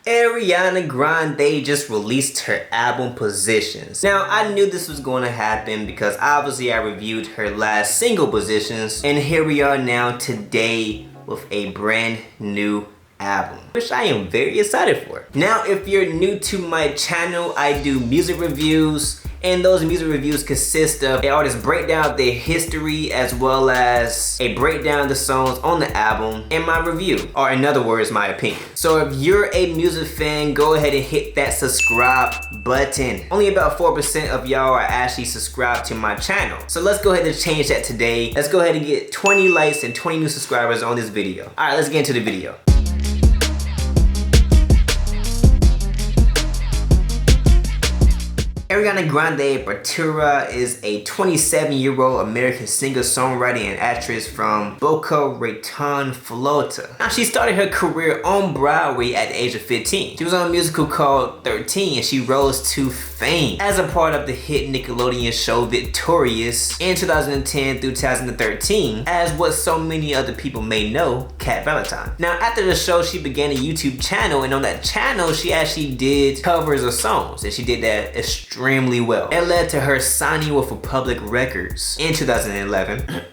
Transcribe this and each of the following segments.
Ariana Grande just released her album Positions. Now, I knew this was going to happen because obviously I reviewed her last single Positions, and here we are now today with a brand new album, which I am very excited for. Now, if you're new to my channel, I do music reviews, and those music reviews consist of an artist breakdown of their history as well as a breakdown of the songs on the album and my review, or in other words, my opinion. So if you're a music fan, go ahead and hit that subscribe button. Only about 4% of y'all are actually subscribed to my channel. So let's go ahead and change that today. Let's go ahead and get 20 likes and 20 new subscribers on this video. All right, let's get into the video. Ariana Grande Bartura is a 27-year-old American singer, songwriter, and actress from Boca Raton, Florida. Now, she started her career on Broadway at the age of 15. She was on a musical called 13, and she rose to fame as a part of the hit Nickelodeon show Victorious in 2010 through 2013, as what so many other people may know, Cat Valentine. Now, after the show, she began a YouTube channel, and on that channel, she actually did covers of songs, and she did that extremely well. It led to her signing with Republic Records in 2011.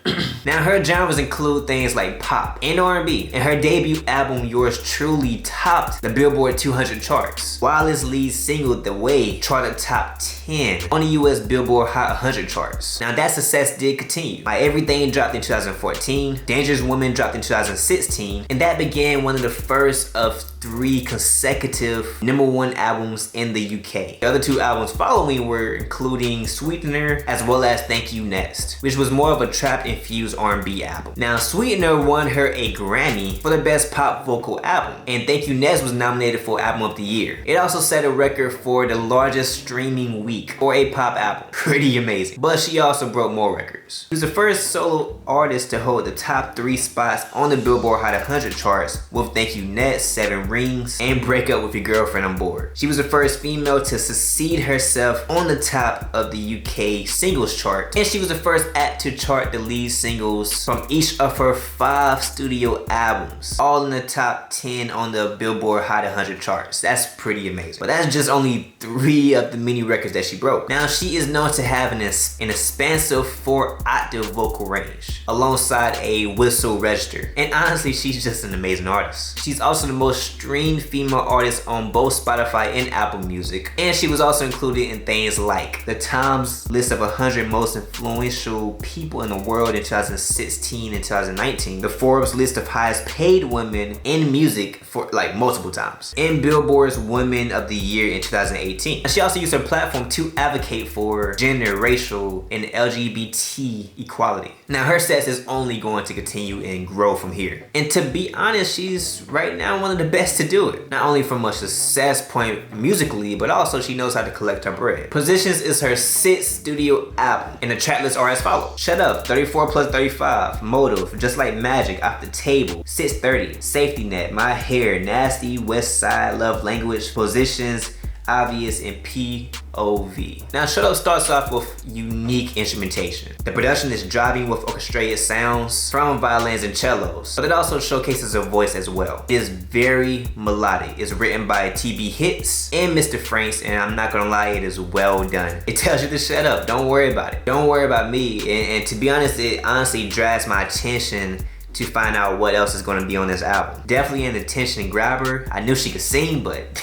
Now, her genres include things like pop and R&B, and her debut album Yours Truly topped the Billboard 200 charts, while its lead single The Way charted top 10 on the US Billboard Hot 100 charts. Now, that success did continue. My Everything dropped in 2014, Dangerous Woman dropped in 2016, and that began one of the first of 3 consecutive #1 albums in the UK. The other 2 albums following were including Sweetener as well as Thank You Next, which was more of a trap-infused R&B album. Now, Sweetener won her a Grammy for the Best Pop Vocal Album, and Thank You Next was nominated for Album of the Year. It also set a record for the largest streaming week for a pop album. Pretty amazing. But she also broke more records. She was the first solo artist to hold the top 3 spots on the Billboard Hot 100 charts with Thank You Next, 7 Rings, and Break Up With Your Girlfriend on Board. She was the first female to succeed herself on the top of the UK singles chart, and she was the first act to chart the lead singles from each of her 5 studio albums, all in the top 10 on the Billboard Hot 100 charts. That's pretty amazing. But that's just only 3 of the many records that she broke. Now, she is known to have an expansive 4-octave vocal range alongside a whistle register, and honestly, she's just an amazing artist. She's also the most streamed female artist on both Spotify and Apple Music, and she was also included in things like the Times list of 100 most influential people in the world in 2016 and 2019, the Forbes list of highest paid women in music for like multiple times, and Billboard's Women of the Year in 2018. And she also used her platform to advocate for gender, racial, and LGBT equality. Now, her success is only going to continue and grow from here. And to be honest, she's right now one of the best to do it. Not only from a success point musically, but also she knows how to collect her bread. Positions is her 6th studio album, and the track lists are as follows: Shut Up, 34 plus 35, Motive, Just Like Magic, Off the Table, 630, Safety Net, My Hair, Nasty, West Side, Love Language, Positions, Obvious, and POV. Now, Shut Up starts off with unique instrumentation. The production is driving with orchestrated sounds from violins and cellos, but it also showcases her voice as well. It is very melodic. It's written by TB Hits and Mr. Franks, and I'm not gonna lie, it is well done. It tells you to shut up. Don't worry about it. Don't worry about me. And to be honest, it honestly drags my attention to find out what else is going to be on this album. Definitely an attention grabber. I knew she could sing, but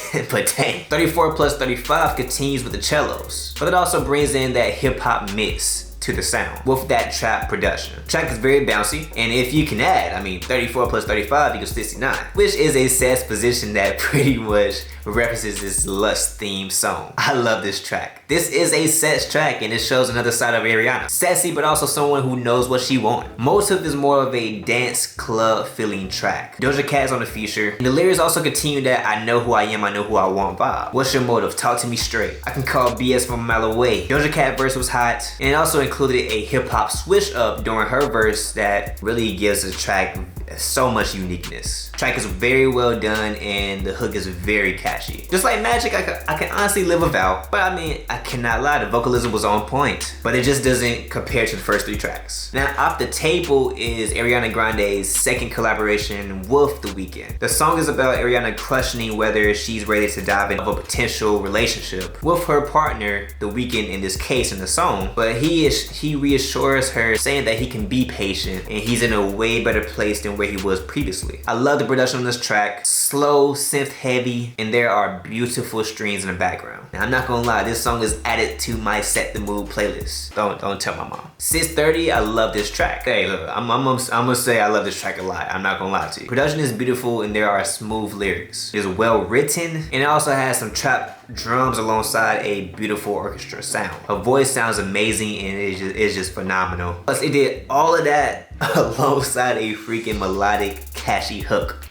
dang. 34 plus 35 continues with the cellos, but it also brings in that hip-hop mix to the sound with that trap production. The track is very bouncy, and if you can add, 34 plus 35 equals 69, which is a set position that pretty much references this Lust theme song. I love this track. This is a sex track, and it shows another side of Ariana. Sassy, but also someone who knows what she wants. Motive is more of a dance club feeling track. Doja Cat is on the feature, and the lyrics also continue that I know who I am, I know who I want vibe. What's your motive? Talk to me straight. I can call BS from a mile away. Doja Cat verse was hot, and it also includes included a hip-hop switch up during her verse that really gives the track so much uniqueness. The track is very well done and the hook is very catchy. Just like Magic, I can honestly live without, but I mean, I cannot lie, the vocalism was on point, but it just doesn't compare to the first 3 tracks. Now, Off the Table is Ariana Grande's second collaboration with The Weeknd. The song is about Ariana questioning whether she's ready to dive into a potential relationship with her partner, The Weeknd in this case in the song, but he reassures her saying that he can be patient and he's in a way better place than where he was previously. I love the production on this track, slow, synth heavy, and there are beautiful strings in the background. Now, I'm not gonna lie, this song is added to my Set the Mood playlist. Don't tell my mom. 6:30, I love this track. Hey, look, I'm gonna say I love this track a lot. I'm not gonna lie to you. Production is beautiful and there are smooth lyrics. It is well written and it also has some trap drums alongside a beautiful orchestra sound. Her voice sounds amazing and it's just phenomenal. Plus, it did all of that alongside a freaking melodic, catchy hook.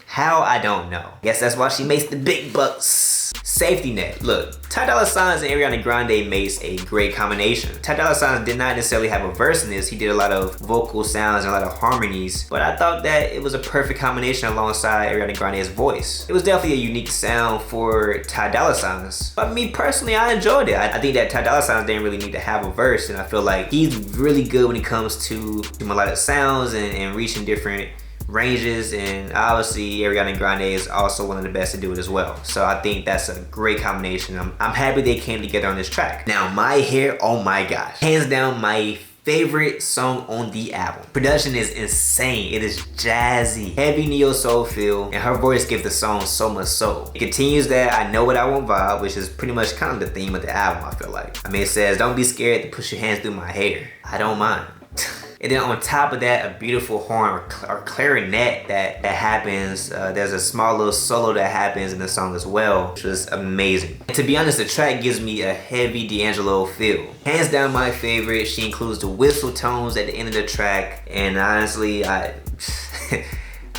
How? I don't know. Guess that's why she makes the big bucks. Safety Net. Look, Ty Dolla $ign and Ariana Grande makes a great combination. Ty Dolla $ign did not necessarily have a verse in this. He did a lot of vocal sounds and a lot of harmonies, but I thought that it was a perfect combination alongside Ariana Grande's voice. It was definitely a unique sound for Ty Dolla $ign's, but me personally, I enjoyed it. I think that Ty Dolla $ign didn't really need to have a verse, and I feel like he's really good when it comes to melodic sounds and reaching different ranges, and obviously Ariana Grande is also one of the best to do it as well. So I think that's a great combination. I'm happy they came together on this track. Now, My Hair, oh my gosh. Hands down my favorite song on the album. Production is insane. It is jazzy, heavy neo soul feel, and her voice gives the song so much soul. It continues that I Know What I Want vibe, which is pretty much kind of the theme of the album, I feel like. I mean, it says, don't be scared to push your hands through my hair. I don't mind. And then on top of that, a beautiful horn or clarinet that happens. There's a small little solo that happens in the song as well, which was amazing. And to be honest, the track gives me a heavy D'Angelo feel. Hands down my favorite. She includes the whistle tones at the end of the track, and honestly,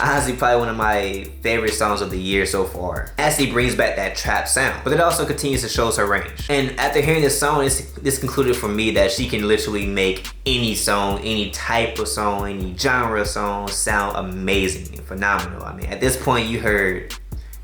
honestly probably one of my favorite songs of the year so far. Ashley brings back that trap sound, but it also continues to show her range. And after hearing this song, this concluded for me that she can literally make any song, any type of song, any genre of song sound amazing and phenomenal. I mean, at this point, you heard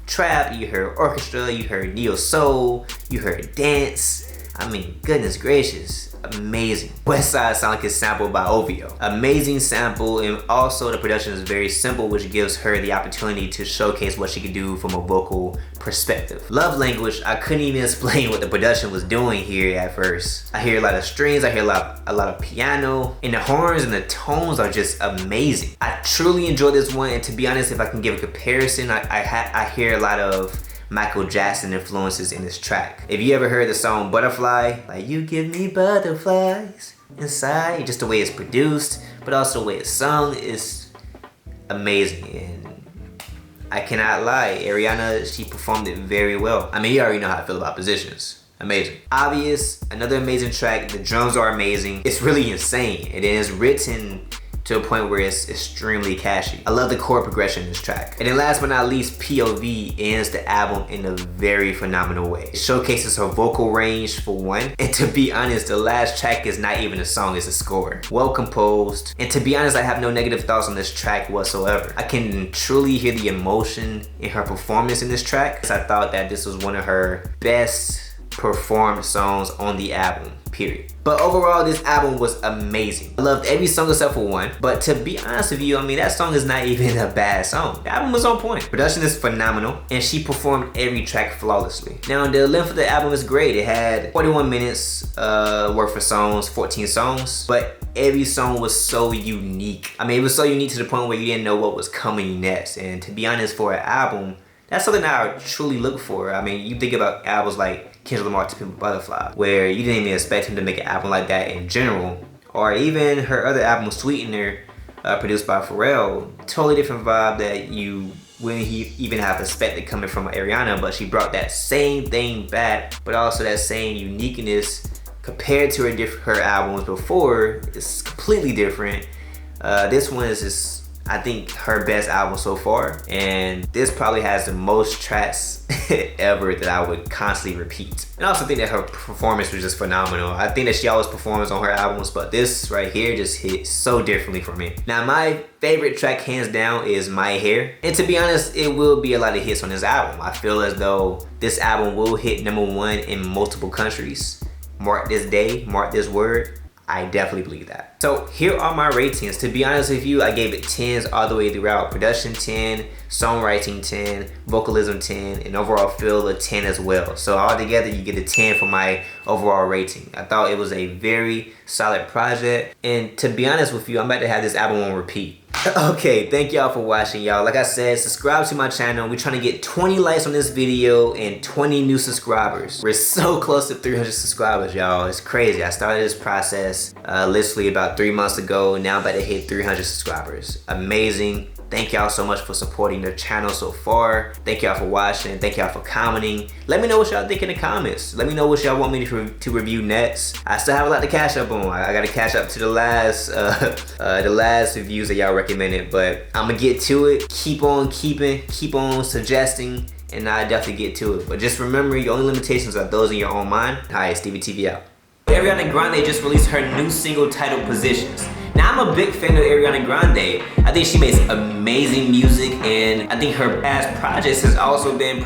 trap, you heard orchestra, you heard neo soul, you heard dance. I mean, goodness gracious, amazing. West Side sound like it's sampled by OVO. Amazing sample, and also the production is very simple, which gives her the opportunity to showcase what she can do from a vocal perspective. Love Language, I couldn't even explain what the production was doing here at first. I hear a lot of strings, I hear a lot of piano, and the horns and the tones are just amazing. I truly enjoy this one, and to be honest, if I can give a comparison, I hear a lot of Michael Jackson influences in this track. If you ever heard the song Butterfly, like you give me butterflies inside, just the way it's produced, but also the way it's sung is amazing. And I cannot lie, Ariana, she performed it very well. I mean, you already know how I feel about Positions. Amazing. Obvious, another amazing track. The drums are amazing. It's really insane. And then it's written to a point where it's extremely catchy. I love the chord progression in this track. And then last but not least, POV ends the album in a very phenomenal way. It showcases her vocal range for one, and to be honest, the last track is not even a song, it's a score. Well composed, and to be honest, I have no negative thoughts on this track whatsoever. I can truly hear the emotion in her performance in this track, because I thought that this was one of her best performed songs on the album, period. But overall, this album was amazing. I loved every song except for one, but to be honest with you, I mean, that song is not even a bad song. The album was on point. Production is phenomenal, and she performed every track flawlessly. Now, the length of the album is great. It had 41 minutes worth of songs, 14 songs, but every song was so unique. I mean, it was so unique to the point where you didn't know what was coming next, and to be honest, for an album, that's something that I truly look for. I mean, you think about albums like Kendrick Lamar to Pimp a Butterfly, where you didn't even expect him to make an album like that in general, or even her other album, Sweetener, produced by Pharrell. Totally different vibe that you wouldn't even have expected coming from Ariana, but she brought that same thing back, but also that same uniqueness compared to her albums before. It's completely different. This one is just I think her best album so far, and this probably has the most tracks ever that I would constantly repeat. And I also think that her performance was just phenomenal. I think that she always performs on her albums, but this right here just hit so differently for me. Now my favorite track hands down is My Hair, and to be honest, it will be a lot of hits on this album. I feel as though this album will hit #1 in multiple countries. Mark this day, mark this word. I definitely believe that. So here are my ratings. To be honest with you, I gave it 10s all the way throughout. Production 10, songwriting 10, vocalism 10, and overall feel a 10 as well. So all together you get a 10 for my overall rating. I thought it was a very solid project, and to be honest with you, I'm about to have this album on repeat. Okay, thank y'all for watching, y'all. Like I said, subscribe to my channel. We're trying to get 20 likes on this video and 20 new subscribers. We're so close to 300 subscribers, y'all. It's crazy. I started this process literally about 3 months ago. Now I'm about to hit 300 subscribers. Amazing. Thank y'all so much for supporting the channel so far. Thank y'all for watching. Thank y'all for commenting. Let me know what y'all think in the comments. Let me know what y'all want me to review next. I still have a lot to catch up on. I gotta catch up to the last reviews that y'all recommended, but I'm gonna get to it. Keep on keeping, keep on suggesting, and I definitely get to it. But just remember, your only limitations are those in your own mind. Hi, Stevie TV out. Ariana Grande just released her new single titled Positions. Now I'm a big fan of Ariana Grande. I think she makes amazing music, and I think her past projects has also been pretty